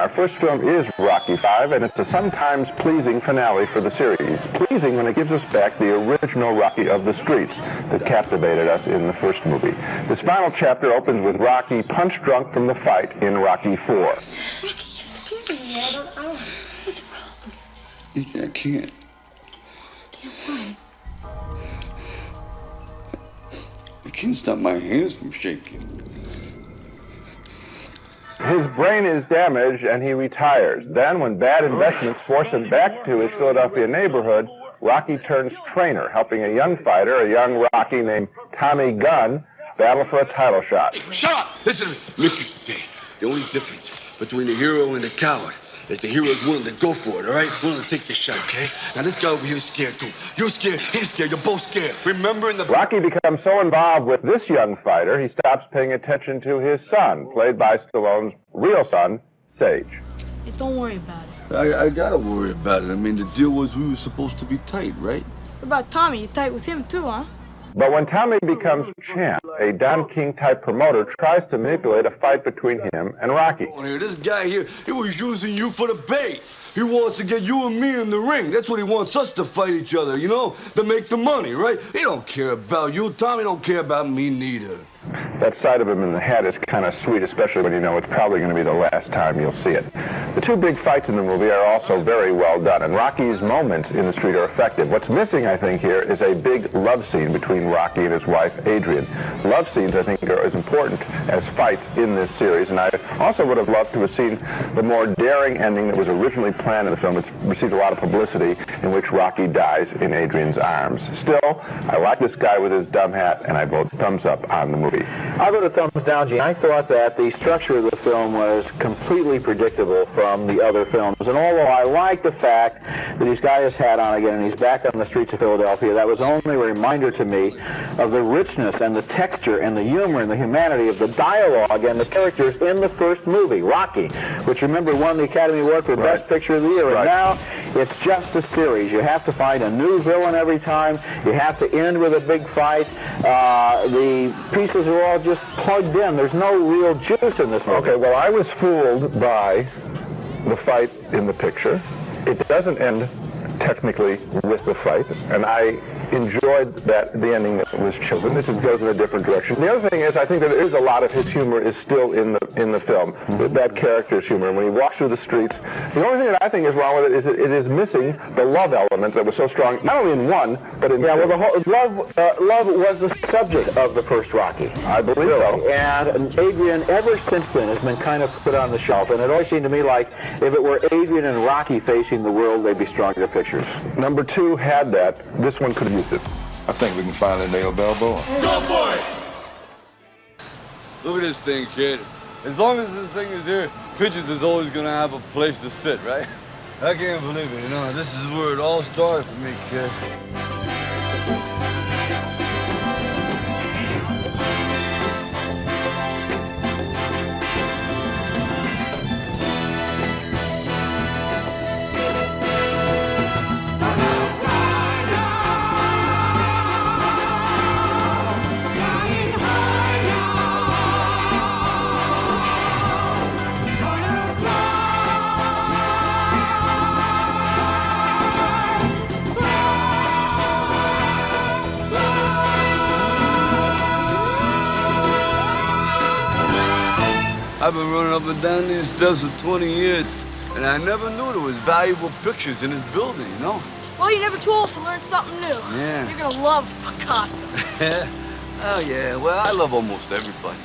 Our first film is Rocky V, and it's a sometimes pleasing finale for the series. Pleasing when it gives us back the original Rocky of the streets that captivated us in the first movie. This final chapter opens with Rocky punch-drunk from the fight in Rocky IV. Rocky, excuse me, I don't know. What's wrong? I can't. Can't why? I can't stop my hands from shaking. His brain is damaged and he retires. Then, when bad investments force him back to his Philadelphia neighborhood, Rocky turns trainer, helping a young fighter, a young Rocky named Tommy Gunn, battle for a title shot. Hey, shut up! Listen, Mick used to say, the only difference between the hero and the coward is the hero's willing to go for it, all right? Willing to take the shot, okay? Now, this guy over here is scared, too. You're scared, he's scared, you're both scared. Remember in the... Rocky becomes so involved with this young fighter, he stops paying attention to his son, played by Stallone's real son, Sage. Hey, don't worry about it. I gotta worry about it. I mean, the deal was we were supposed to be tight, right? What about Tommy? You tight with him too, huh? But when Tommy becomes champ, a Don King-type promoter tries to manipulate a fight between him and Rocky. This guy here, he was using you for the bait. He wants to get you and me in the ring. That's what he wants us to fight each other, you know, to make the money, right? He don't care about you. Tommy don't care about me neither. That side of him in the hat is kind of sweet, especially when you know it's probably going to be the last time you'll see it. The two big fights in the movie are also very well done, and Rocky's moments in the street are effective. What's missing, I think, here is a big love scene between Rocky and his wife, Adrian. Love scenes, I think, are as important as fights in this series, and I also would have loved to have seen the more daring ending that was originally planned in the film. It's received a lot of publicity, in which Rocky dies in Adrian's arms. Still, I like this guy with his dumb hat, and I vote thumbs up on the movie. I'll go to thumbs down, Gene. I thought that the structure of the film was completely predictable from the other films. And although I like the fact that he's got his hat on again and he's back on the streets of Philadelphia, that was only a reminder to me of the richness and the texture and the humor and the humanity of the dialogue and the characters in the first movie, Rocky, which, remember, won the Academy Award for Best Picture of the Year. And now it's just a series. You have to find a new villain every time. You have to end with a big fight. The pieces are all just plugged in. There's no real juice in this movie. Okay, well, I was fooled by the fight in the picture. It doesn't end technically with the fight, and I enjoyed the ending that was chosen. This goes in a different direction. The other thing is, I think that there is a lot of his humor is still in the film, that character's humor. When he walks through the streets, the only thing that I think is wrong with it is that it is missing the love element that was so strong, not only in one, but in two. Well, the whole love was the subject of the first Rocky. I believe so. And Adrian, ever since then, has been kind of put on the shelf. And it always seemed to me like if it were Adrian and Rocky facing the world, they'd be stronger pictures. Number two had that. This one could have used it. I think we can finally nail Balboa. Go for it! Look at this thing, kid. As long as this thing is here, Pitchers is always gonna have a place to sit, right? I can't believe it, you know. This is where it all started for me, kid. I've been running up and down these steps for 20 years, and I never knew there was valuable pictures in this building, you know? Well, you're never too old to learn something new. Yeah. You're gonna love Picasso. Oh, yeah. Well, I love almost everybody.